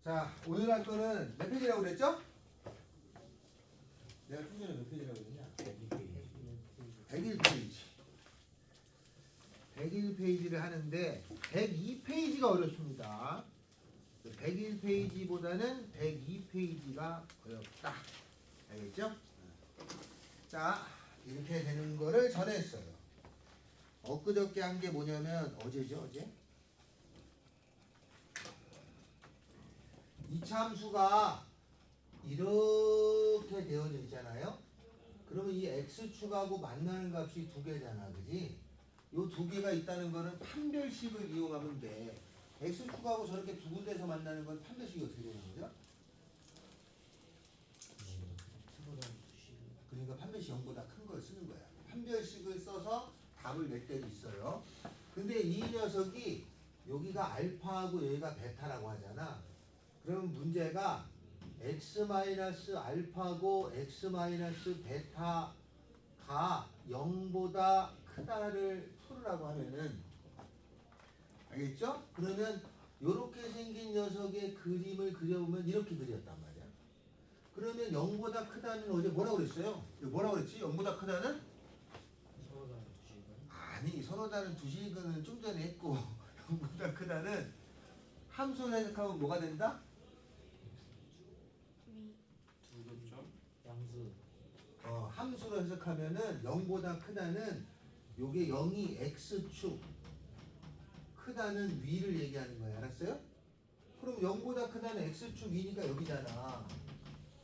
자, 오늘 할 거는 몇 페이지라고 그랬죠? 내가 좀 전에 몇 페이지라고 그랬냐? 101페이지. 101페이지를 하는데 102페이지가 어렵습니다. 101페이지보다는 102페이지가 어렵다. 알겠죠? 자, 이렇게 되는 거를 전했어요. 엊그저께 한 게 뭐냐면 어제죠, 어제? 이참수가 이렇게 되어져 있잖아요. 그러면 이 x축하고 만나는 값이 두 개잖아, 그지? 요 두 개가 있다는 거는 판별식을 이용하면 돼. x축하고 저렇게 두 군데서 만나는 건 판별식이 어떻게 되는 거죠? 그러니까 판별식 0보다 큰 걸 쓰는 거야. 판별식을 써서 답을 낼 때도 있어요. 근데 이 녀석이 여기가 알파하고 여기가 베타라고 하잖아. 그럼 문제가 x-알파고 x-베타가 0보다 크다를 풀으라고 하면은 알겠죠? 그러면 이렇게 생긴 녀석의 그림을 그려보면 이렇게 그렸단 말이야. 그러면 0보다 크다는 어제 뭐라고 그랬어요? 뭐라고 그랬지? 0보다 크다는? 서로 다른 두 식은? 아니, 서로 다른 두 식은 좀 전에 했고 0보다 크다는 함수를 해석하면 뭐가 된다? 두 교점? 양수. 함수로 해석하면은 0보다 크다는 요게 0이 x축 크다는 위를 얘기하는 거야. 알았어요? 그럼 0보다 크다는 x축 위니까 여기잖아.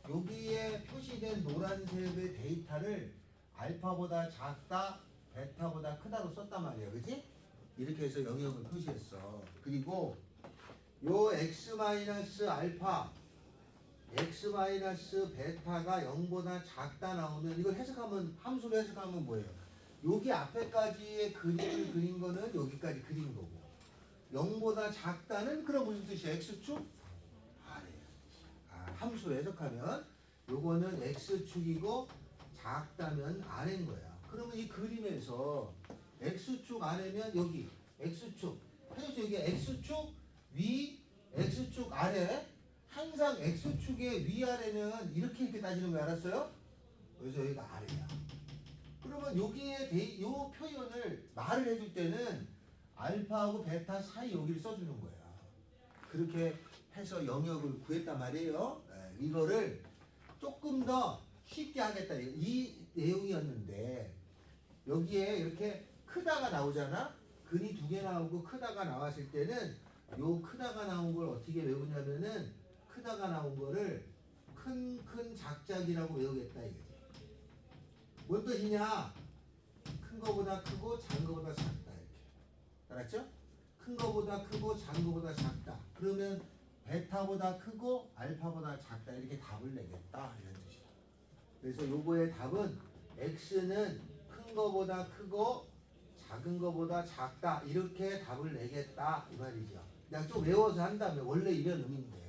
여기에 표시된 노란색의 데이터를 알파보다 작다, 베타보다 크다로 썼단 말이야. 그지? 이렇게 해서 영역을 표시했어. 그리고 요 x-알파 x-베타가 0보다 작다 나오면 이걸 해석하면 함수로 해석하면 뭐예요? 여기 앞에까지의 그림을 그린 거는 여기까지 그린 거고 0보다 작다는 그럼 무슨 뜻이야? x축? 아래야. 함수로 해석하면 요거는 x축이고 작다면 아래인 거야. 그러면 이 그림에서 x축 아래면 여기 x축 해서 여기 x축 위 x축 아래 항상 x축의 위아래는 이렇게 따지는 거 알았어요? 그래서 여기가 아래야. 그러면 여기에 요 표현을 말을 해줄 때는 알파하고 베타 사이 여기를 써주는 거야. 그렇게 해서 영역을 구했단 말이에요. 이거를 조금 더 쉽게 하겠다. 이 내용이었는데 여기에 이렇게 크다가 나오잖아. 근이 두 개 나오고 크다가 나왔을 때는 요 크다가 나온 걸 어떻게 외우냐면은 크다가 나온 거를 큰 작작이라고 외우겠다 이거지. 뭔 뜻이냐? 큰 거보다 크고 작은 거보다 작다 이렇게. 알았죠? 큰 거보다 크고 작은 거보다 작다. 그러면 베타보다 크고 알파보다 작다 이렇게 답을 내겠다 이런 뜻이야. 그래서 요거의 답은 x는 큰 거보다 크고 작은 거보다 작다 이렇게 답을 내겠다 이 말이죠. 그냥 좀 외워서 한다면 원래 이런 의미인데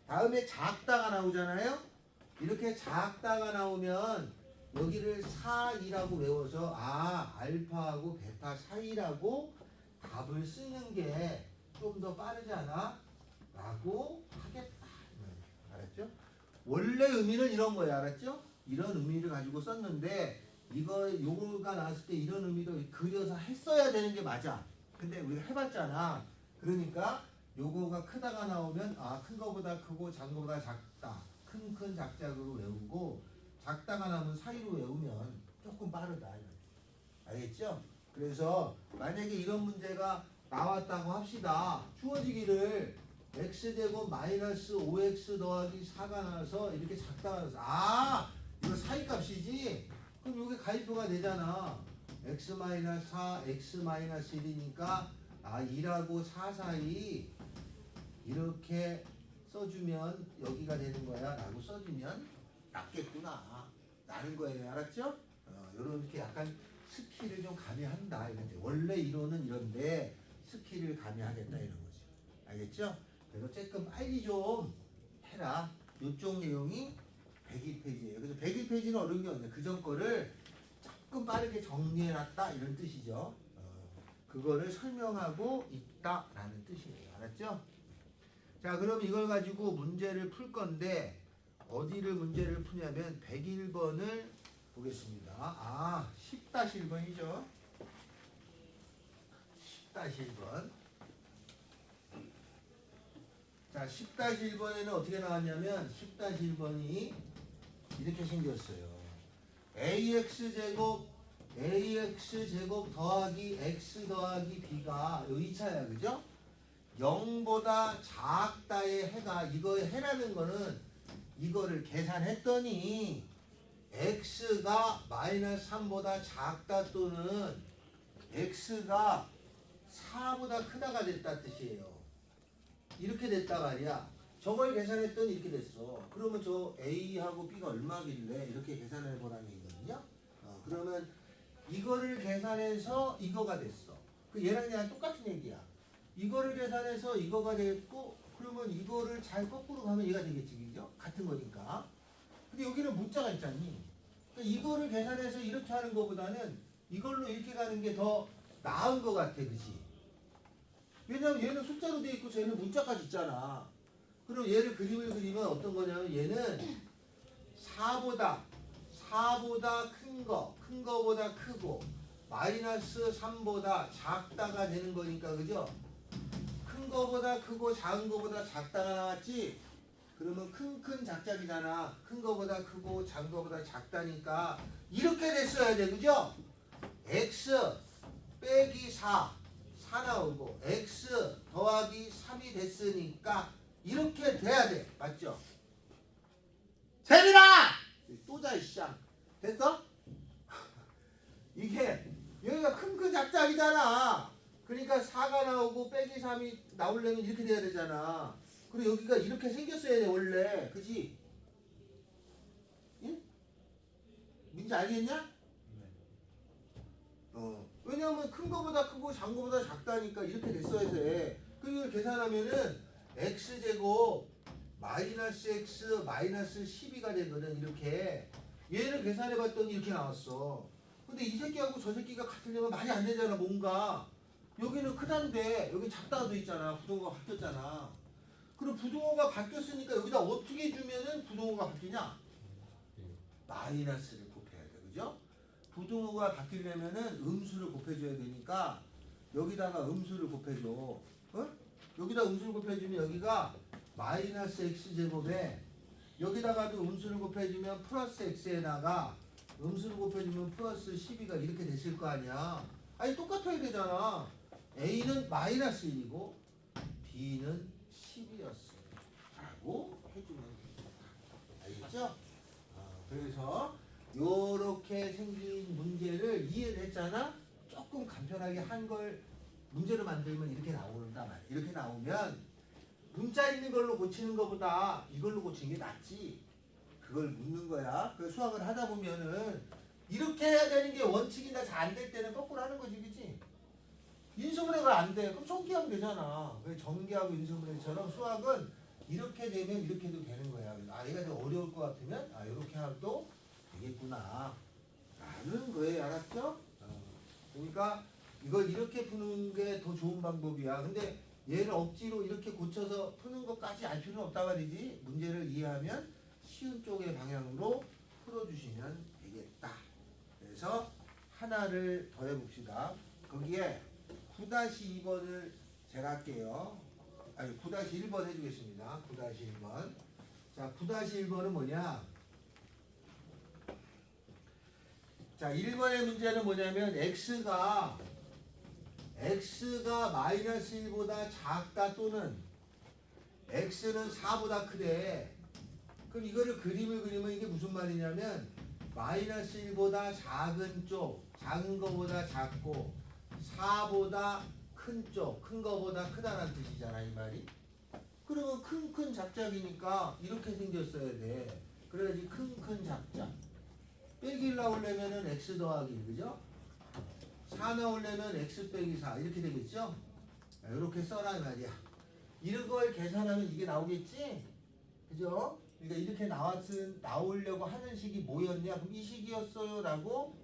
다음에 작다가 나오잖아요. 이렇게 작다가 나오면 여기를 4이라고 외워서 알파하고 베타 사이라고 답을 쓰는 게 좀 더 빠르잖아 라고 하겠다. 알았죠? 원래 의미는 이런 거야. 알았죠? 이런 의미를 가지고 썼는데 요거가 나왔을 때 이런 의미로 그려서 했어야 되는 게 맞아. 근데 우리가 해봤잖아. 그러니까 요거가 크다가 나오면 큰 거보다 크고 작은 거보다 작다. 큰 작작으로 외우고 작다가 나오면 사이로 외우면 조금 빠르다. 알겠죠? 그래서 만약에 이런 문제가 나왔다고 합시다. 주어지기를 x제곱 마이너스 5x 더하기 4가 나와서 이렇게 작다가 나와서 이거 사이값이지? 그럼 이게 가입표가 되잖아. x-4, x-1이니까 2하고 4 사이 이렇게 써주면 여기가 되는 거야 라고 써주면 낫겠구나 나는 거예요. 알았죠? 이렇게 약간 스킬을 좀 가미한다 이런 원래 이론은 이런데 스킬을 가미하겠다 이런 거죠. 알겠죠? 그래서 조금 빨리 좀 해라. 이쪽 내용이 101페이지예요. 그래서 101페이지는 어려운 게 없네. 그전 거를 조금 빠르게 정리해놨다 이런 뜻이죠. 그거를 설명하고 있다라는 뜻이에요. 알았죠? 자, 그럼 이걸 가지고 문제를 풀 건데 어디를 문제를 푸냐면 101번을 보겠습니다. 아, 10-1번이죠. 10-1번. 자, 10-1번에는 어떻게 나왔냐면 10-1번이 이렇게 생겼어요. ax제곱 더하기 x 더하기 b가 요 2차야, 그죠? 0보다 작다의 해가, 이거의 해라는 거는 이거를 계산했더니 x가 마이너스 3보다 작다 또는 x가 4보다 크다가 됐다 뜻이에요. 이렇게 됐다 말이야. 저걸 계산했더니 이렇게 됐어. 그러면 저 a하고 b가 얼마길래 이렇게 계산을 해보라는 얘기거든요. 그러면 이거를 계산해서 이거가 됐어. 그 얘랑 얘랑 똑같은 얘기야. 이거를 계산해서 이거가 됐고, 그러면 이거를 잘 거꾸로 가면 얘가 되겠지, 그죠? 같은 거니까. 근데 여기는 문자가 있잖니. 그러니까 이거를 계산해서 이렇게 하는 것보다는 이걸로 이렇게 가는 게 더 나은 것 같아, 그지? 왜냐면 얘는 숫자로 돼 있고 쟤는 문자까지 있잖아. 그럼 얘를 그림을 그리면 어떤 거냐면 얘는 4보다 큰 거보다 크고 마이너스 3보다 작다가 되는 거니까, 그죠? 큰 거보다 크고 작은 거보다 작다가 나왔지? 그러면 큰 작작이잖아. 큰 거보다 크고 작은 거보다 작다니까 이렇게 됐어야 돼, 그죠? x 빼기 4 나오고 x 더하기 3이 됐으니까 이렇게 돼야 돼. 맞죠? 세민아! 또 자, 이쌍. 됐어? 이게 여기가 큰 작작이잖아. 그러니까 4가 나오고 빼기 3이 나오려면 이렇게 돼야 되잖아. 그리고 여기가 이렇게 생겼어야 돼, 원래. 그지? 응? 민지 알겠냐? 왜냐면 큰 거보다 크고 작은 거보다 작다니까 이렇게 됐어야 돼. 그리고 계산하면은 x제곱 마이너스 x 마이너스 12가 되거든, 이렇게. 얘를 계산해봤더니 이렇게 나왔어. 근데 이 새끼하고 저 새끼가 같으려면 말이 안 되잖아, 뭔가. 여기는 크다는데 여기 작다가 돼 있잖아. 부동호가 바뀌었잖아. 그럼 부동호가 바뀌었으니까 여기다 어떻게 주면은 부동호가 바뀌냐? 마이너스를 곱해야 돼, 그죠? 부동호가 바뀌려면은 음수를 곱해줘야 되니까 여기다가 음수를 곱해줘. 어? 여기다 음수를 곱해주면 여기가 마이너스 x제곱에 여기다가도 음수를 곱해주면 플러스 x에다가 음수를 곱해주면 플러스 12가 이렇게 됐을 거 아니야. 아니 똑같아야 되잖아. a는 마이너스 1이고 b는 10이었어 라고 해주면 됩니다. 알겠죠? 그래서 요렇게 생긴 문제를 이해를 했잖아. 조금 간편하게 한 걸 문제로 만들면 이렇게 나오는단 말이야. 이렇게 나오면 문자 있는 걸로 고치는 것보다 이걸로 고치는 게 낫지. 그걸 묻는 거야. 그 수학을 하다 보면은 이렇게 해야 되는 게 원칙이나 잘 안 될 때는 거꾸로 하는 거지, 그치? 인수분해가 안 돼. 그럼 전기하면 되잖아. 전기하고 인수분해처럼 수학은 이렇게 되면 이렇게도 되는 거야. 아, 얘가 좀 어려울 것 같으면 아, 이렇게 해도 되겠구나 라는 거예요. 알았죠? 그러니까 이걸 이렇게 푸는 게 더 좋은 방법이야. 근데 얘를 억지로 이렇게 고쳐서 푸는 것까지 알 필요는 없다 말이지. 문제를 이해하면 쉬운 쪽의 방향으로 풀어주시면 되겠다. 그래서 하나를 더 해봅시다. 거기에 9-2번을 제가 할게요. 아니 9-1번 해주겠습니다. 9-1번. 자, 9-1번은 뭐냐? 자, 1번의 문제는 뭐냐면 x가 마이너스 1보다 작다 또는 x는 4보다 크대. 그럼 이거를 그림을 그리면 이게 무슨 말이냐면 마이너스 1보다 작은 쪽, 작은 거보다 작고 4보다 큰 쪽, 큰 거보다 크다는 뜻이잖아, 이 말이. 그러면 큰 작작이니까 이렇게 생겼어야 돼. 그래야지 큰 작작. 빼기 나오려면은 x 더하기 1, 그죠? 4 나오려면 x 빼기 4 이렇게 되겠죠? 이렇게 써라 이 말이야. 이런 걸 계산하면 이게 나오겠지? 그죠? 그러니까 이렇게 나오려고 하는 식이 뭐였냐? 그럼 이 식이었어요 라고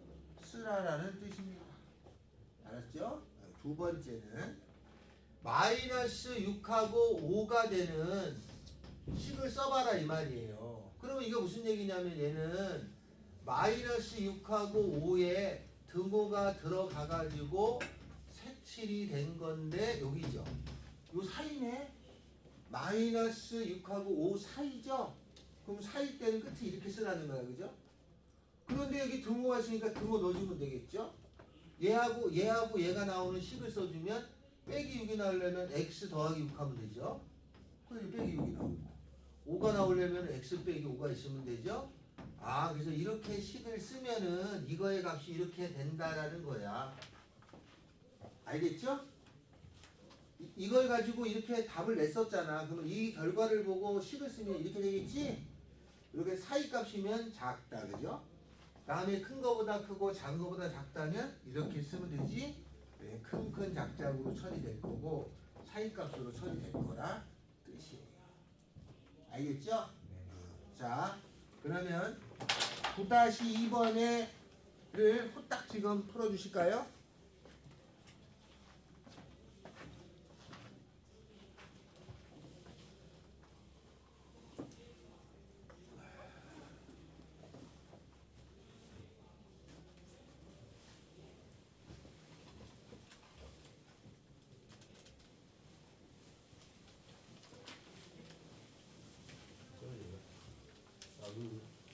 쓰라라는 뜻입니다. 알았죠? 두 번째는 마이너스 6하고 5가 되는 식을 써봐라 이 말이에요. 그러면 이거 무슨 얘기냐면 얘는 마이너스 6하고 5에 등호가 들어가가지고 색칠이 된 건데 여기죠. 요 사이네. 마이너스 6하고 5 사이죠. 그럼 사이 때는 끝이 이렇게 쓰라는 거야, 그죠? 그런데 여기 등호가 있으니까 등호 넣어주면 되겠죠? 얘하고 얘가 나오는 식을 써주면 빼기 6이 나오려면 x 더하기 6 하면 되죠? 그래서 빼기 6이 나오고 5가 나오려면 x 빼기 5가 있으면 되죠? 아, 그래서 이렇게 식을 쓰면은 이거의 값이 이렇게 된다라는 거야. 알겠죠? 이걸 가지고 이렇게 답을 냈었잖아. 그러면 이 결과를 보고 식을 쓰면 이렇게 되겠지? 이렇게 사이 값이면 작다, 그죠? 다음에 큰 거보다 크고 작은 거보다 작다면 이렇게 쓰면 되지? 네, 큰 작작으로 처리될 거고 사이 값으로 처리될 거라 뜻이에요. 알겠죠? 자, 그러면 9-2번에를 후딱 지금 풀어주실까요?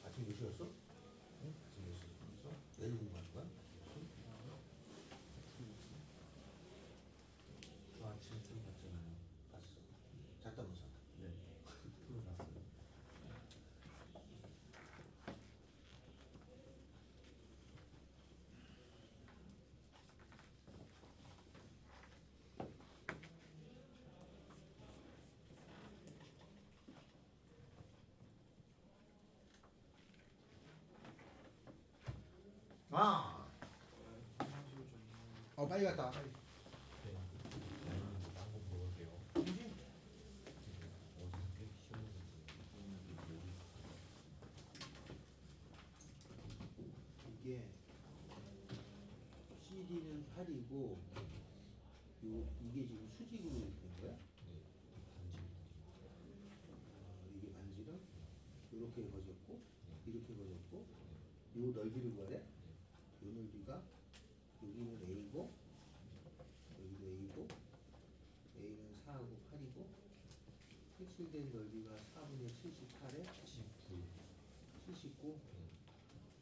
아침 몇 시였어? 응? 아침 몇 시였어? 내일 공부하는 거야? 저 아침 좀 봤잖아요. 봤어. 잤다면서. 네. 프로 봤어요. 아! 화장실 좀. 빨리 갔다. 빨리. 네. 한번 먹을게요. 뭐지? 어저께 시험에서 이게 CD는 8이고 이게 지금 수직으로 된 거야? 이게 반지름? 이렇게 거졌고 이렇게 거졌고 요 넓이를 구하래? 요 넓이가 여기는 A고 여기도 A고 A는 4하고 8이고 색칠된 넓이가 4분의 78에 79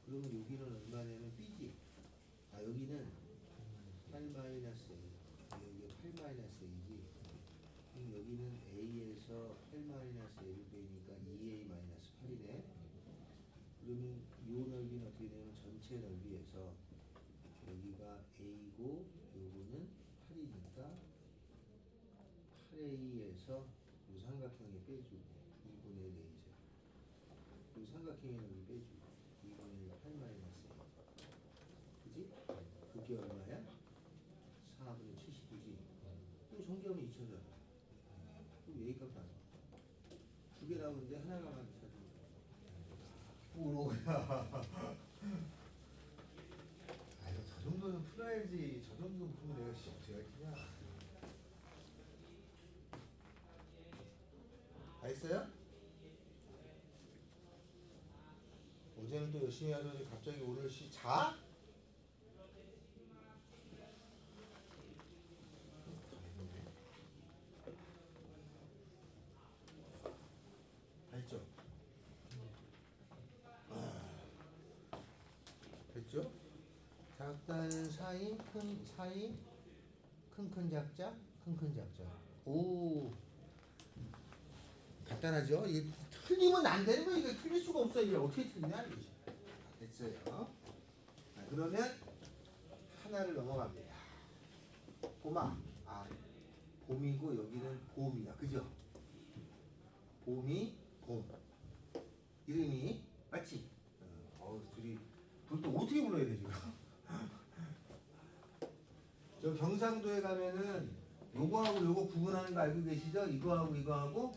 그러면 여기는 얼마냐면 B지 아 여기는 8 마이너스 A 여기가 8 마이너스 A지 그럼 여기는 A에서 8 마이너스 A를 빼니까 2A 마이너스 8이네 그러면 요 넓이는 어떻게 되냐면 전체 넓이에서 여기가 A고 요거는 8이니까 8A에서 요 삼각형에 빼주고 2분의 1 A죠. 요 삼각형의 넓이 빼주고 2분의 1 8 마이너스 A 그지? 그게 얼마야? 4분의 79지 또 정기하면 2쳐잖아 그럼 A값 나와 두 개 나오는데 하나가만 찾으면 뭐야 아유 저 정도는 풀어야지 저 정도 풀면 내가 시험 제가 키냐 다 했어요? 어제는 또 열심히 하더니 갑자기 오늘 자? 다 했죠? 됐죠? 작다는 사인, 큰 사인, 큰 작자, 큰 작자. 오, 간단하죠? 이게 틀리면 안 되는 거 이거 틀릴 수가 없어 이게 어떻게 틀리냐 이거. 됐어요. 자, 그러면 하나를 넘어갑니다. 봄아, 봄이고 여기는 봄이야, 그죠? 봄이 봄. 이름이 맞지? 둘이 둘 또 어떻게 불러야 돼 지금? 저 경상도에 가면은 요거하고 요거 구분하는 거 알고 계시죠? 이거하고 이거하고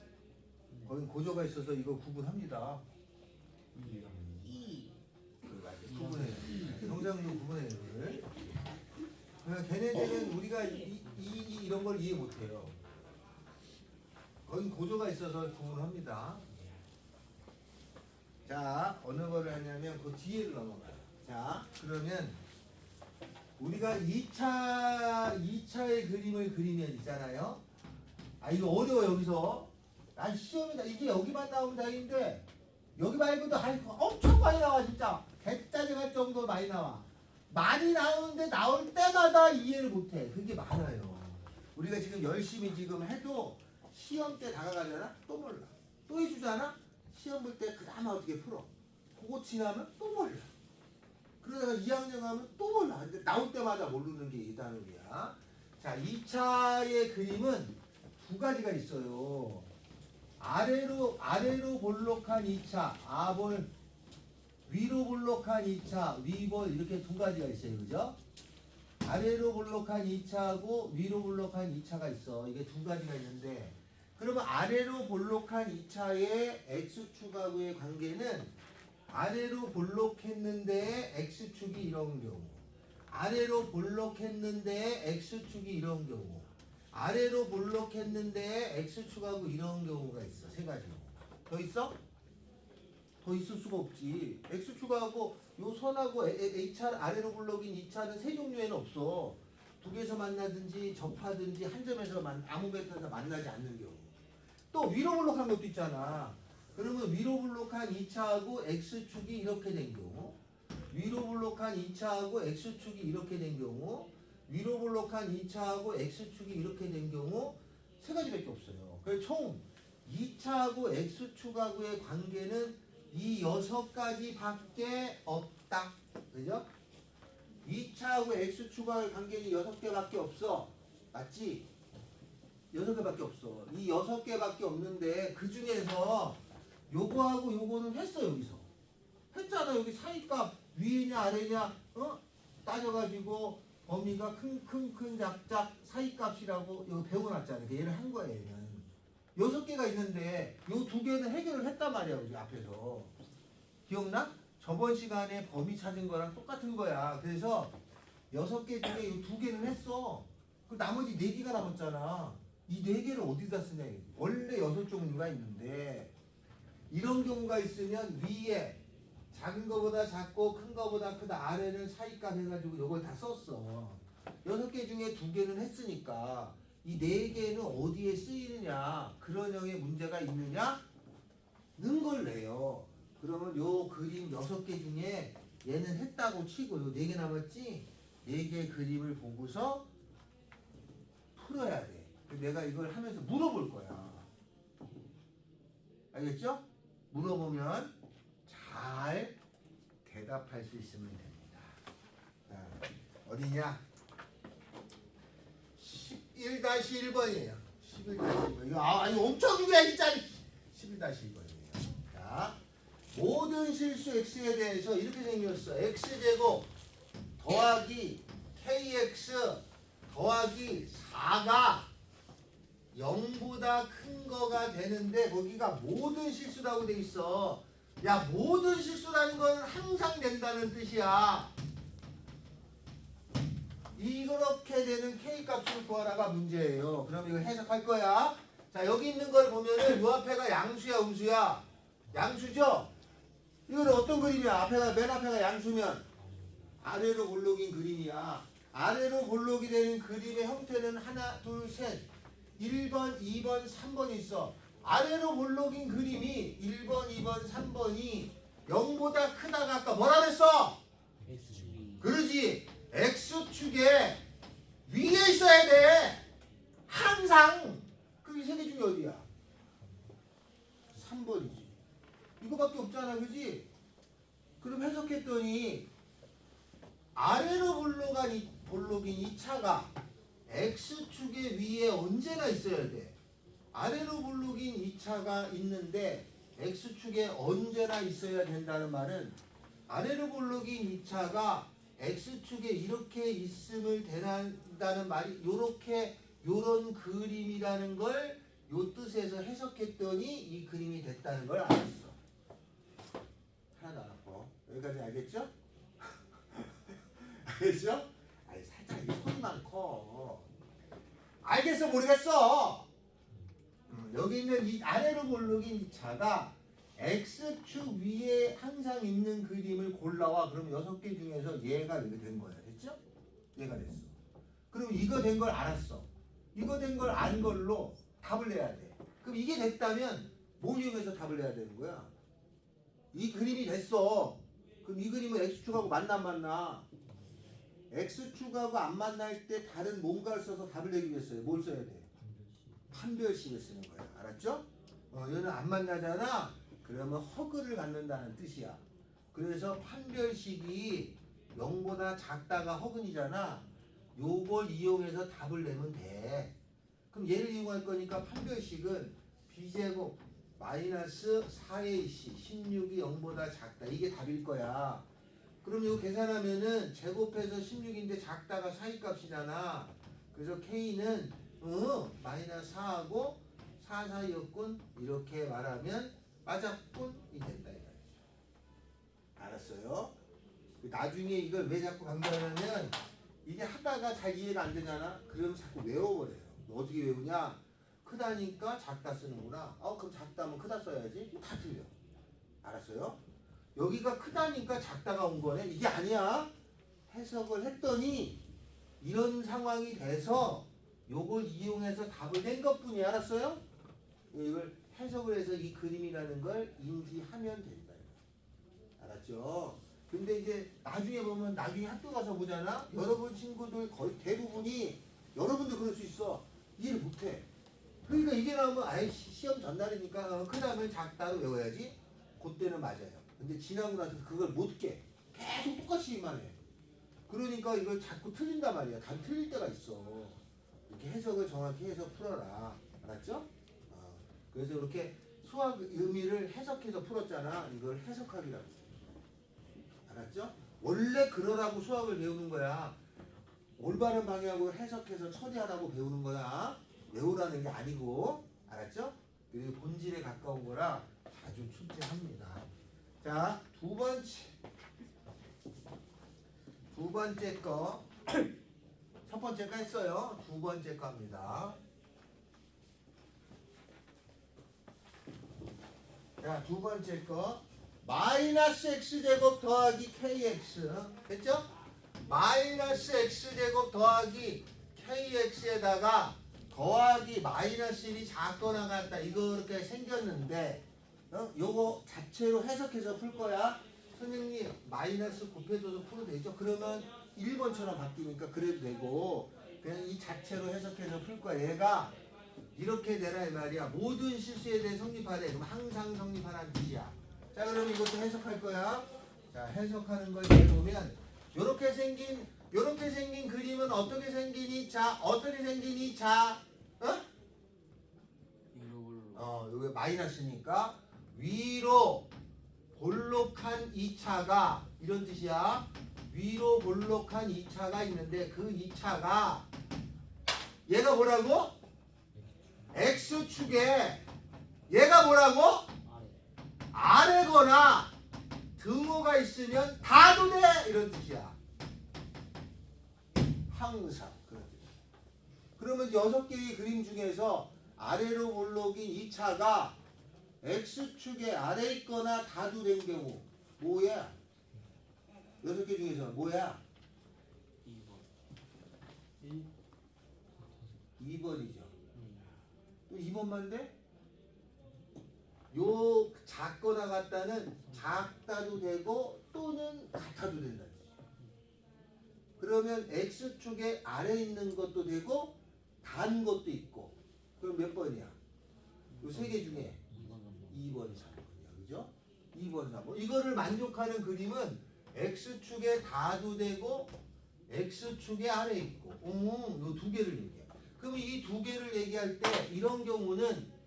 거기 고조가 있어서 이거 구분합니다. 구분해요. 경상도 구분해요. 그러니까 걔네들은 우리가 이런 걸 이해 못해요. 거기 고조가 있어서 구분을 합니다. 자, 어느 거를 하냐면 그 뒤에를 넘어가요. 자, 그러면 우리가 2차의 그림을 그리면 있잖아요. 아, 이거 어려워, 여기서. 난 시험이다. 이게 여기만 나오면 다행인데, 여기 말고도 엄청 많이 나와, 진짜. 개짜증 할 정도로 많이 나와. 많이 나오는데 나올 때마다 이해를 못해. 그게 많아요. 우리가 지금 열심히 지금 해도 시험 때 다가가려나? 또 몰라. 또 해주잖아? 시험 볼 때 그나마 어떻게 풀어. 그거 지나면 또 몰라. 그러다가 2학년 가면 또 몰라. 근데 나올 때마다 모르는 게 이 단어야. 자, 2차의 그림은 두 가지가 있어요. 아래로 볼록한 2차, 아볼, 위로 볼록한 2차, 위볼 이렇게 두 가지가 있어요. 그죠? 아래로 볼록한 2차하고 위로 볼록한 2차가 있어. 이게 두 가지가 있는데 그러면 아래로 볼록한 2차의 x축하고의 관계는 아래로 볼록했는데 x축이 이런 경우, 아래로 볼록했는데 x축이 이런 경우, 아래로 볼록했는데 x축하고 이런 경우가 있어. 세 가지. 더 있어? 더 있을 수가 없지. x축하고 요 선하고 A차 아래로 볼록인 2차는 세 종류에는 없어. 두 개에서 만나든지 접하든지 한 점에서 아무 배터에서 만나지 않는 경우. 또 위로 볼록한 것도 있잖아. 그러면 위로 볼록한 2차하고 x축이 이렇게 된 경우, 위로 볼록한 2차하고 x축이 이렇게 된 경우, 위로 볼록한 2차하고 x축이 이렇게 된 경우 세 가지밖에 없어요. 그래서 총 2차하고 x축하고의 관계는 이 6가지밖에 없다. 그죠? 2차하고 x축하고의 관계는 6개밖에 없어. 맞지? 6개밖에 없어. 이 6개밖에 없는데 그 중에서 요거하고 요거는 했어. 여기서 했잖아. 여기 사이값 위냐 아래냐 따져가지고 범위가 큰 작작 사이값이라고 이거 배워놨잖아. 얘를 한 거예요. 얘는 6개가 있는데 요 2개는 해결을 했단 말이야. 우리 앞에서 기억나? 저번 시간에 범위 찾은 거랑 똑같은 거야. 그래서 6개 중에 요 2개는 했어. 그 나머지 4개가 남았잖아. 이 4개를 어디다 쓰냐. 원래 6종류가 있는데 이런 경우가 있으면 위에 작은 거보다 작고 큰 거보다 크다 아래는 사이값 해가지고 이걸 다 썼어. 6개 중에 2개는 했으니까 이 4개는 어디에 쓰이느냐 그런 형의 문제가 있느냐 는 걸 내요. 그러면 요 그림 6개 중에 얘는 했다고 치고 요 4개 남았지? 4개 그림을 보고서 풀어야 돼. 내가 이걸 하면서 물어볼 거야. 알겠죠? 물어보면 잘 대답할 수 있으면 됩니다. 자, 어디냐? 11-1번이에요. 11-1번. 이거 이거 엄청 중요해 진짜. 11-1번이에요. 자, 모든 실수 x에 대해서 이렇게 생겼어. x제곱 더하기 kx 더하기 4가 0보다 큰 거가 되는데 거기가 모든 실수라고 돼 있어. 야, 모든 실수라는 건 항상 된다는 뜻이야. 이렇게 되는 K값을 구하라가 문제예요. 그럼 이거 해석할 거야. 자, 여기 있는 걸 보면은 요 앞에가 양수야, 음수야? 양수죠? 이거는 어떤 그림이야? 맨 앞에가 양수면 아래로 볼록인 그림이야. 아래로 볼록이 되는 그림의 형태는 하나, 둘, 셋. 1번, 2번, 3번이 있어. 아래로 볼록인 그림이 1번, 2번, 3번이 0보다 크다가 아까 뭐라 그랬어? 그러지. X축에 위에 있어야 돼. 항상. 그게 세 개 중에 어디야? 3번이지. 이거밖에 없잖아. 그지? 그럼 해석했더니 아래로 볼록인 2차가 X축의 위에 언제나 있어야 돼. 아래로 볼록인 2차가 있는데 X축에 언제나 있어야 된다는 말은 아래로 볼록인 2차가 X축에 이렇게 있음을 대한다는 말이 요런 그림이라는 걸 요 뜻에서 해석했더니 이 그림이 됐다는 걸 알았어. 하나도 안 아파. 여기까지 알겠죠? 알겠죠? 아니 살짝 이 소리만 커. 생각해서 모르겠어. 여기 있는 이 아래로 볼록인 2차가 X축 위에 항상 있는 그림을 골라와. 그러면 6개 중에서 얘가 이렇게 된 거야. 됐죠? 얘가 됐어. 그럼 이거 된 걸 알았어. 이거 된 걸 안 걸로 답을 내야 돼. 그럼 이게 됐다면 뭘 이용해서 답을 내야 되는 거야? 이 그림이 됐어. 그럼 이 그림은 X축하고 만나 안 만나? X축하고 안 만날 때 다른 뭔가를 써서 답을 내기 위해서요. 뭘 써야 돼? 판별식을 쓰는 거야. 알았죠? 얘는 안 만나잖아. 그러면 허그를 갖는다는 뜻이야. 그래서 판별식이 0보다 작다가 허근이잖아. 요걸 이용해서 답을 내면 돼. 그럼 얘를 이용할 거니까 판별식은 b제곱 마이너스 4ac 16이 0보다 작다. 이게 답일 거야. 그럼 이거 계산하면은 제곱해서 16인데 작다가 사이값이잖아. 그래서 k는 마이너스 4하고 4 사이였군. 이렇게 말하면 맞았군. 이 된다 이거죠. 알았어요? 나중에 이걸 왜 자꾸 강조하냐면 이게 하다가 잘 이해가 안 되잖아. 그러면 자꾸 외워버려요. 너 어떻게 외우냐? 크다니까 작다 쓰는구나. 그럼 작다면 크다 써야지. 다 틀려. 알았어요? 여기가 크다니까 작다가 온 거네. 이게 아니야. 해석을 했더니 이런 상황이 돼서 요걸 이용해서 답을 낸 것뿐이. 알았어요? 이걸 해석을 해서 이 그림이라는 걸 인지하면 된다. 알았죠? 근데 이제 나중에 보면 나중에 학교 가서 보잖아. 여러분 친구들 거의 대부분이 여러분도 그럴 수 있어. 이해를 못해. 그러니까 이게 나오면 아이 시험 전날이니까 크다면 작다로 외워야지. 그때는 맞아요. 근데 지나고 나서 그걸 못 깨. 계속 똑같이만 해. 그러니까 이걸 자꾸 틀린단 말이야. 다 틀릴 때가 있어. 이렇게 해석을 정확히 해서 풀어라. 알았죠? 그래서 이렇게 수학 의미를 해석해서 풀었잖아. 이걸 해석하기라고. 알았죠? 원래 그러라고 수학을 배우는 거야. 올바른 방향으로 해석해서 처리하라고 배우는 거야. 외우라는 게 아니고. 알았죠? 그리고 본질에 가까운 거라 아주 출제합니다. 자, 두 번째 거. 첫 번째 거 했어요. 두 번째 거입니다. 자, 두 번째 거. 마이너스 x제곱 더하기 kx. 됐죠? 마이너스 x제곱 더하기 kx에다가 더하기 마이너스 1이 작거나 같다. 이거 이렇게 생겼는데 요거 자체로 해석해서 풀 거야. 선생님 마이너스 곱해줘서 풀어도 되죠? 그러면 1번처럼 바뀌니까 그래도 되고 그냥 이 자체로 해석해서 풀 거야. 얘가 이렇게 되라 이 말이야. 모든 실수에 대해 성립하래. 그럼 항상 성립하라는 뜻이야. 자, 그럼 이것도 해석할 거야. 자, 해석하는 걸 해보면 요렇게 생긴 그림은 어떻게 생기니? 자, 어떻게 생기니? 자, 여기 마이너스니까 위로 볼록한 2차가 이런 뜻이야. 위로 볼록한 2차가 있는데 그 2차가 얘가 뭐라고? X축에 얘가 뭐라고? 아래거나 등호가 있으면 다도 돼 이런 뜻이야. 항상 그런 뜻이야. 그러면 6개의 그림 중에서 아래로 볼록인 2차가 X축의 아래 있거나 다도 된 경우 뭐야? 6개 중에서 뭐야? 2번이죠. 또 2번만 돼? 요 작거나 같다는 작다도 되고 또는 같아도 된다. 그러면 X축의 아래 있는 것도 되고 단 것도 있고. 그럼 몇 번이야? 요 3개 중에 2번, 3번이야. 그죠? 2번, 3번. 이거를 만족하는 그림은 X축의 다도 되고 X축의 아래 있고. 요 2개를 얘기해. 그럼 이 2개를 얘기할 때 이런 경우는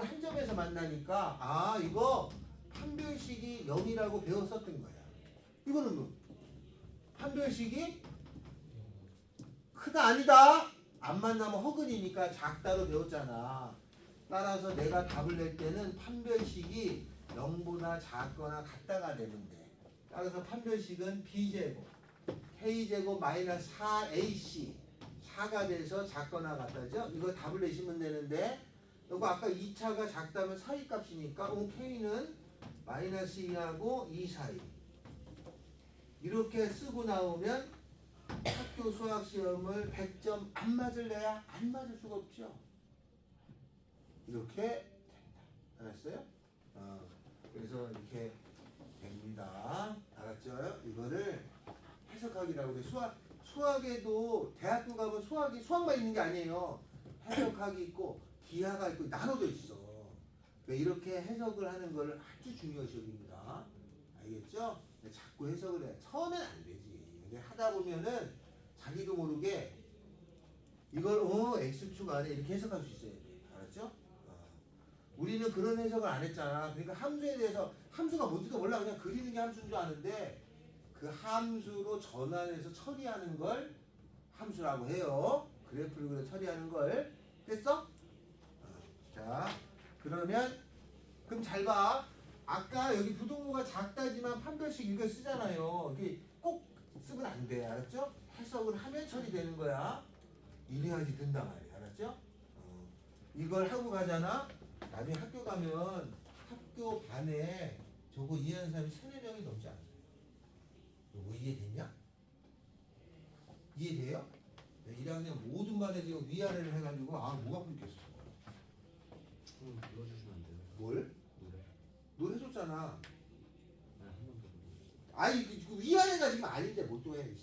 한 점에서 만나니까 이거 판별식이 0이라고 배웠었던 거야. 이거는 뭐? 판별식이 크다 아니다 안 만나면 허근이니까 작다로 배웠잖아. 따라서 내가 답을 낼 때는 판별식이 0보다 작거나 같다가 되면 돼. 따라서 판별식은 b제곱 k제곱 마이너스 4ac 4가 돼서 작거나 같다죠? 이거 답을 내시면 되는데 이거 아까 2차가 작다면 사이 값이니까 K는 마이너스 2하고 2 사이 이렇게 쓰고 나오면 학교 수학시험을 100점 안 맞을래야 안 맞을 수가 없죠. 이렇게 된다. 알았어요? 그래서 이렇게 됩니다. 알았죠? 이거를 해석하기라고 그래. 수학에도 대학교 가면 수학만 있는 게 아니에요. 해석학이 있고 기하가 있고 나눠져 있어. 그러니까 이렇게 해석을 하는 걸 아주 중요시 여깁니다. 알겠죠? 자꾸 해석을 해. 처음엔 안 되지. 근데 하다 보면은 자기도 모르게 이걸 x축 안에 이렇게 해석할 수 있어야 돼. 알았죠? 우리는 그런 해석을 안 했잖아. 그러니까 함수에 대해서 함수가 뭔지도 몰라. 그냥 그리는 게 함수인 줄 아는데 그 함수로 전환해서 처리하는 걸 함수라고 해요. 그래프를 그려 처리하는 걸. 됐어? 자, 그럼 잘 봐. 아까 여기 부동호가 작다지만 판별식 이거 쓰잖아요. 이게 꼭 쓰면 안 돼. 알았죠? 해석을 하면 처리되는 거야. 이래야지 된다 말이야. 알았죠? 이걸 하고 가잖아. 나중에 학교 가면 학교 반에 저거 이해하는 사람이 3-4명이 넘지 않아요. 이거 이해됐냐? 이해돼요? 1학년 모든 반에 지금 위아래를 해가지고 뭐가 불겠어. 불러주시면 안 돼요? 뭘? 노래? 너 해줬잖아. 한 번 더 불러주세요. 아니 그 위아래가 지금 아닌데 뭘 또 해.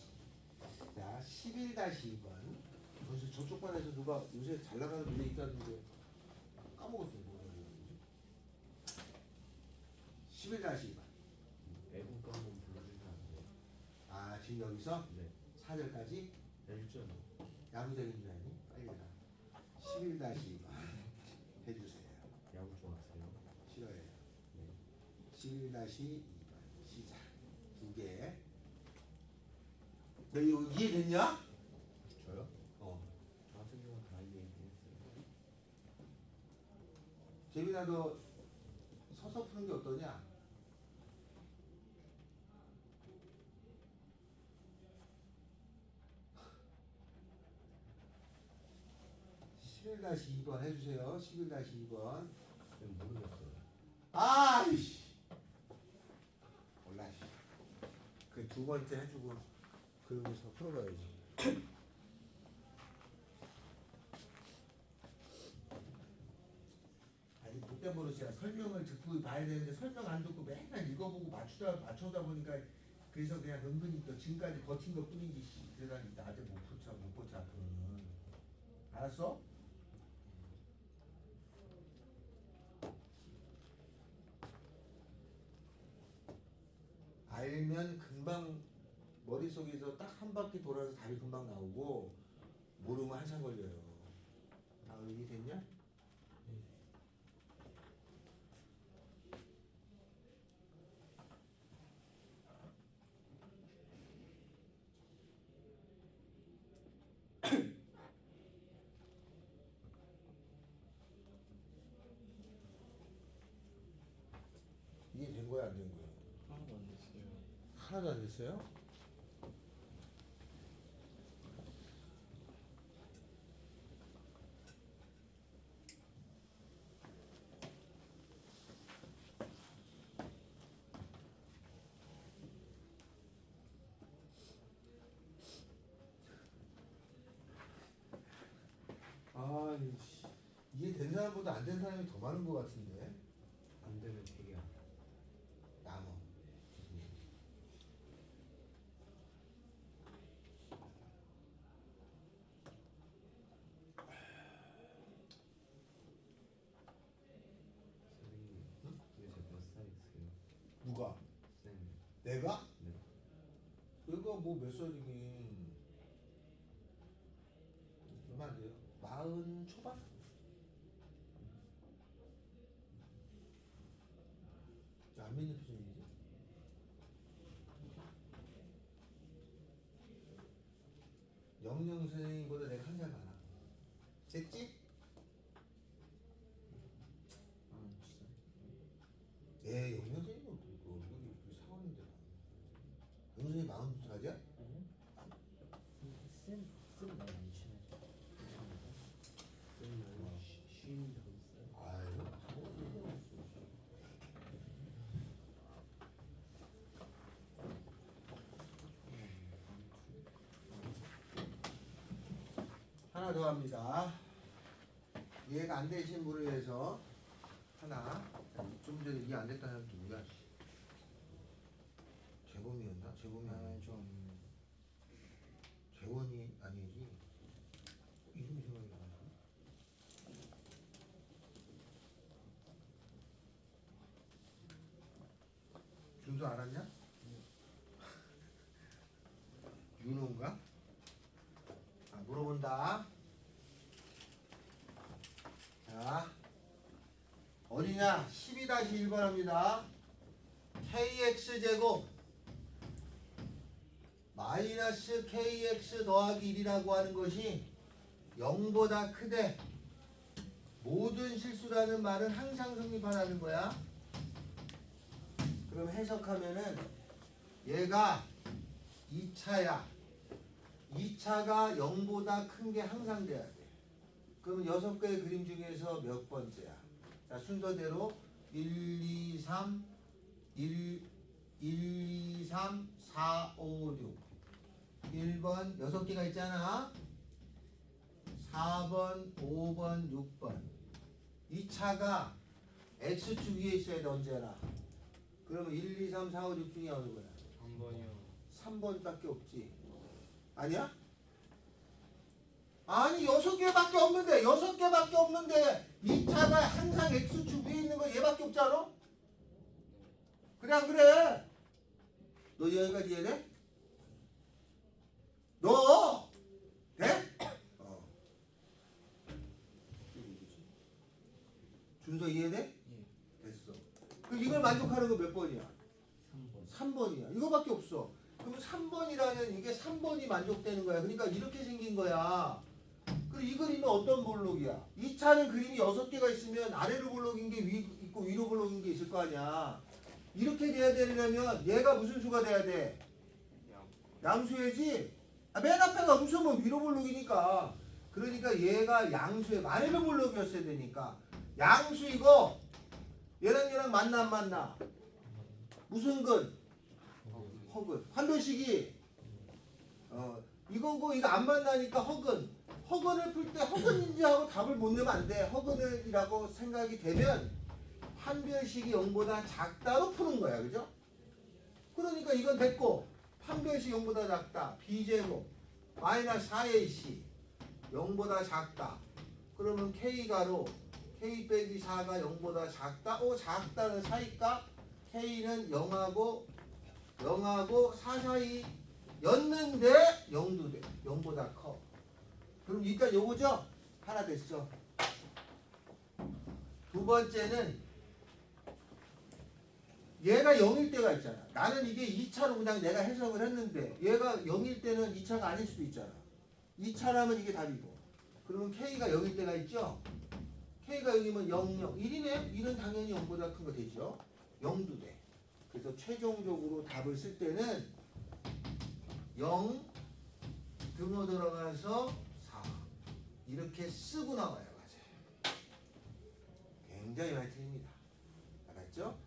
자 11-2번 벌써 저쪽 반에서 누가 요새 잘 나가는 노래 있다는데 까먹었어요. 뭐라고 11-2번 애국가 한번 불러주시면 안 돼요? 지금 여기서 네. 4절까지 1절. 야구적인 줄 아니? 빨리 해라. 11-2번 해주세요. 야구 좋아하세요? 싫어해요. 네. 11-2번 시작. 2개. 너 이거 이해됐냐? 저요? 저 같은 경우는 다 이해했어요. 재민아 너 서서 푸는 게 어떠냐? (11-2번) 해주세요. 11-2번. 모르겠어요. 아이씨. 몰라. 그 두 번째 해주고 그러고서 풀어봐야지. 아니 그때 버릇이야. 설명을 듣고 봐야 되는데 설명 안 듣고 맨날 읽어보고 맞추다 보니까 그래서 그냥 은근히 또 지금까지 버틴 것 뿐이지. 그러다니 나한테 못 버텨 앞으로는. 알았어? 알면 금방 머릿속에서 딱 한 바퀴 돌아서 답이 금방 나오고 모르면 한참 걸려요. 다 이해됐냐? 이해된 거야 안 된 거야? 하나도 안 됐어요. 하나도 안 됐어요? 아이씨, 이해된 사람보다 안 된 사람이 더 많은 것 같은데. 안 되면 되게 안 나무. 선생님, 응? 요새 몇 살이세요? 누가? 선생님. 내가? 네. 내가 뭐 몇 살이긴 얼마 안 돼요. 40 초반? 안 믿는 표정이지? 영영 선생님보다 내가 한 살 많아. 됐지? 진짜? 영영 선생님은 얼굴이 사원인데. 영영 선생님 42살이야? 쌤 나이 안 친해서. 하나 더 합니다. 이해가 안 되신 분을 위해서 하나. 좀 전에 이해 안 됐다는 사람 누구야? 재범이었나? 재범이 아니지. 재원이 아니지. 이름이 생각이 안 나네. 준수 알았냐? 윤호인가? 아, 물어본다. 자, 어디냐? 12-1번 합니다. kx제곱 마이너스 kx 더하기 1이라고 하는 것이 0보다 크되 모든 실수라는 말은 항상 성립하라는 거야. 그럼 해석하면은 얘가 2차야. 2차가 0보다 큰 게 항상 돼야 돼. 그러면 6개의 그림 중에서 몇 번째야? 자, 순서대로 1, 2, 3, 1, 2, 3, 4, 5, 6. 1번 6개가 있잖아. 4번, 5번, 6번. 2차가 X축 위에 있어야 돼, 언제나. 그러면 1, 2, 3, 4, 5, 6 중에 어느 거야? 3번이요. 3번밖에 없지. 아니야? 아니 6개밖에 없는데 6개밖에 없는데 2차가 항상 X축 위에 있는 거 얘밖에 없잖아? 그래 안 그래? 너 여기까지 이해돼? 너 돼? 준서 이해돼? 예. 됐어. 그럼 이걸 만족하는 거 몇 번이야? 3번. 3번이야. 이거밖에 없어. 그럼 3번이라는 이게 3번이 만족되는 거야. 그러니까 이렇게 생긴 거야. 그리고 이 그림은 어떤 볼록이야? 2차는 그림이 6개가 있으면 아래로 볼록인 게 위 있고 위로 볼록인 게 있을 거 아니야. 이렇게 돼야 되려면 얘가 무슨 수가 돼야 돼? 양수야지. 아, 맨 앞에가 웃으면 위로 볼록이니까. 그러니까 얘가 양수의 아래로 볼록이었어야 되니까. 양수이고 얘랑 만나 안 만나? 무슨 근? 허근. 판별식이 이거고 이거 안 만나니까 허근. 허근을 풀 때 허근인지 하고 답을 못 내면 안 돼. 허근이라고 생각이 되면 판별식이 0보다 작다로 푸는 거야. 그죠? 그러니까 이건 됐고 판별식 0보다 작다. b제곱 마이너스 4ac 0보다 작다. 그러면 k가로 k 빼기 4가 0보다 작다. 작다는 사이값 k는 0하고 4 사이 였는데 0도 돼. 0보다 커. 그럼 일단 요거죠? 하나 됐어. 두 번째는 얘가 0일 때가 있잖아. 나는 이게 2차로 그냥 내가 해석을 했는데 얘가 0일 때는 2차가 아닐 수도 있잖아. 2차라면 이게 답이고. 그러면 K가 0일 때가 있죠? K가 0이면 0, 0. 1이네? 1은 당연히 0보다 큰 거 되죠? 0도 돼. 그래서 최종적으로 답을 쓸 때는 0 등호 들어가서 4 이렇게 쓰고 나와요. 맞아요. 굉장히 많이 틀립니다. 알았죠?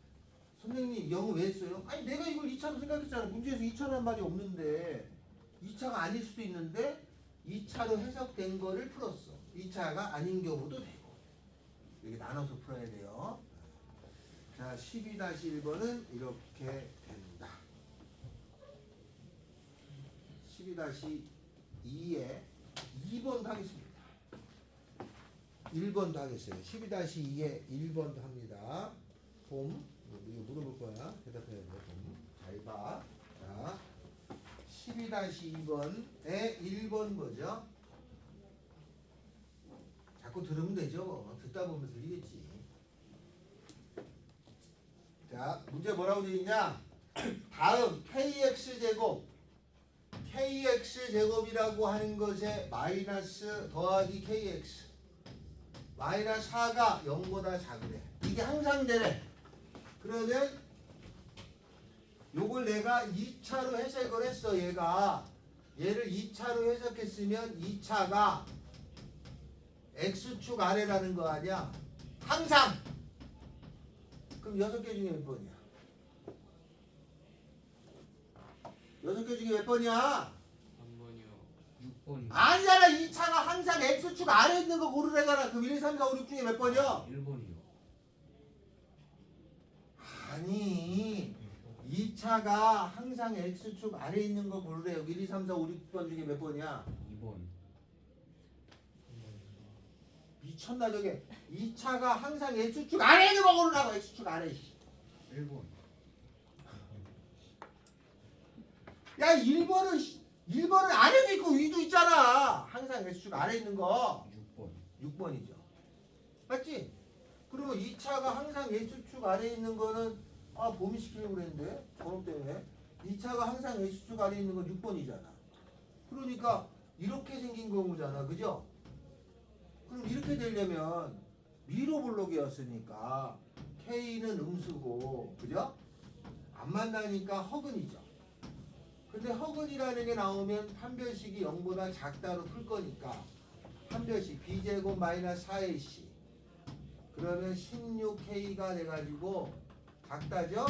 선생님 0은 왜 했어요? 아니 내가 이걸 2차로 생각했잖아. 문제에서 2차라는 말이 없는데 2차가 아닐 수도 있는데 2차로 해석된 거를 풀었어. 2차가 아닌 경우도 되고 이렇게 나눠서 풀어야 돼요. 자, 12-1번은 이렇게 된다. 12-2에 2번도 하겠습니다. 1번도 하겠어요. 12-2에 1번도 합니다. 봄, 이거 물어볼 거야. 대답해야 돼. 봄. 잘 봐. 자, 12-2번에 1번 뭐죠? 자꾸 들으면 되죠. 듣다 보면 들리겠지. 자, 문제 뭐라고 되어 있냐? 다음 kx제곱이라고 하는 것에 마이너스 더하기 kx 마이너스 4가 0보다 작으래. 이게 항상 되래. 그러면 요걸 내가 2차로 해석을 했어. 얘를 2차로 해석했으면 2차가 x축 아래라는 거 아니야? 항상. 그럼 6개 중에 몇 번이야? 6개 중에 몇 번이야? 3번이요. 6번이요. 아니잖아. 2차가 항상 X축 아래에 있는 거 고르래잖아. 그럼 1, 2, 3, 4, 5, 6 중에 몇 번이요? 1번이요. 아니 2차가 항상 X축 아래에 있는 거 고르래요. 1, 2, 3, 4, 5, 6번 중에 몇 번이야? 2번. 미쳤나 저게. 2차가 항상 X축 아래에 있는 거 고르라고. X축 아래. 1번. 야 1번은 아래도 있고 위도 있잖아. 항상 X축 아래에 있는 거 6번. 6번이죠. 맞지? 그러면 2차가 항상 X축 아래에 있는 거는 범위시키려고 그랬는데 저놈 때문에 2차가 항상 X축 아래에 있는 건 6번이잖아. 그러니까 이렇게 생긴 경우잖아. 그죠? 그럼 이렇게 되려면 미로 블록이었으니까 K는 음수고 그죠? 안 만나니까 허근이죠. 근데 허근이라는 게 나오면 판별식이 0보다 작다로 풀 거니까 판별식 B제곱 마이너스 4AC 그러면 16K가 돼가지고 작다죠?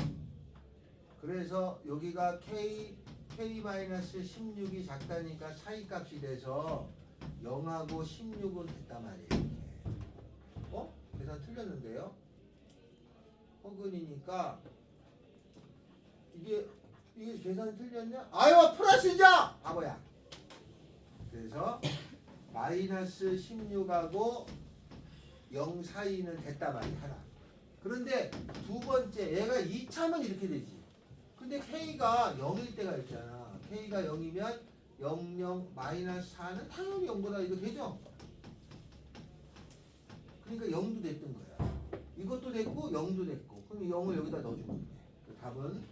그래서 여기가 K-16이 작다니까 차이값이 돼서 0하고 16은 됐단 말이에요. 이렇게. 계산 틀렸는데요? 허근이니까 이게 계산 틀렸냐? 아유 플러스죠! 바보야. 그래서 마이너스 16하고 0 사이는 됐단 말이야 하나. 그런데 두 번째 얘가 2차면 이렇게 되지. 근데 K가 0일 때가 있잖아. K가 0이면 0, 0, 마이너스 4는 당연히 0보다 이거 되죠? 그러니까 0도 됐던 거야. 이것도 됐고 0도 됐고 그럼 0을 여기다 넣어주면 돼. 그 답은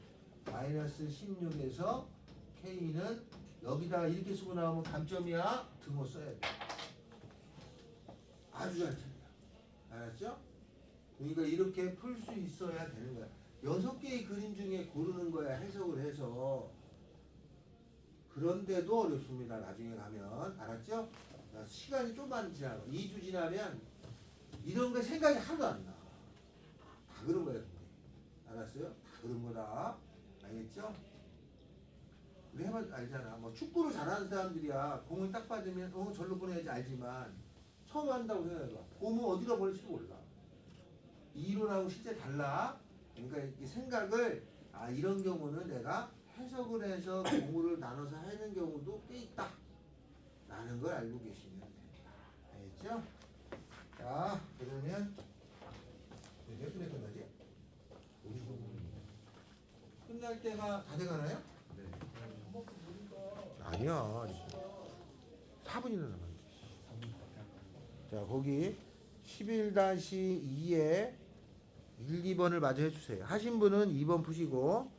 마이너스 16에서 K는 여기다가 이렇게 쓰고 나오면 감점이야. 등호 써야 돼. 아주 잘 틀려. 알았죠? 그러니까 이렇게 풀 수 있어야 되는 거야. 6개의 그림 중에 고르는 거야. 해석을 해서. 그런데도 어렵습니다. 나중에 가면. 알았죠? 시간이 좀만 지나고 2주 지나면 이런 거 생각이 하나도 안 나. 다 그런 거야. 근데. 알았어요? 다 그런 거다. 알겠죠? 우리 해봐 알잖아. 뭐 축구를 잘하는 사람들이야. 공을 딱 받으면 절로 보내야지 알지만 처음 한다고 생각해봐. 보면 어디로 보낼지 몰라. 이론하고 실제 달라. 그러니까 이 생각을 이런 경우는 내가 해석을 해서 공을 나눠서 하는 경우도 꽤 있다. 라는 걸 알고 계시면 됩니다. 알겠죠? 자, 그러면 몇 분에 끝나지? 55분이요. 끝날 때가 다 돼가나요? 네. 아니야. 4분이나 남았네. 3분밖에 안 가요. 자, 거기 11-2에 1, 2번을 마저 해주세요. 하신 분은 2번 푸시고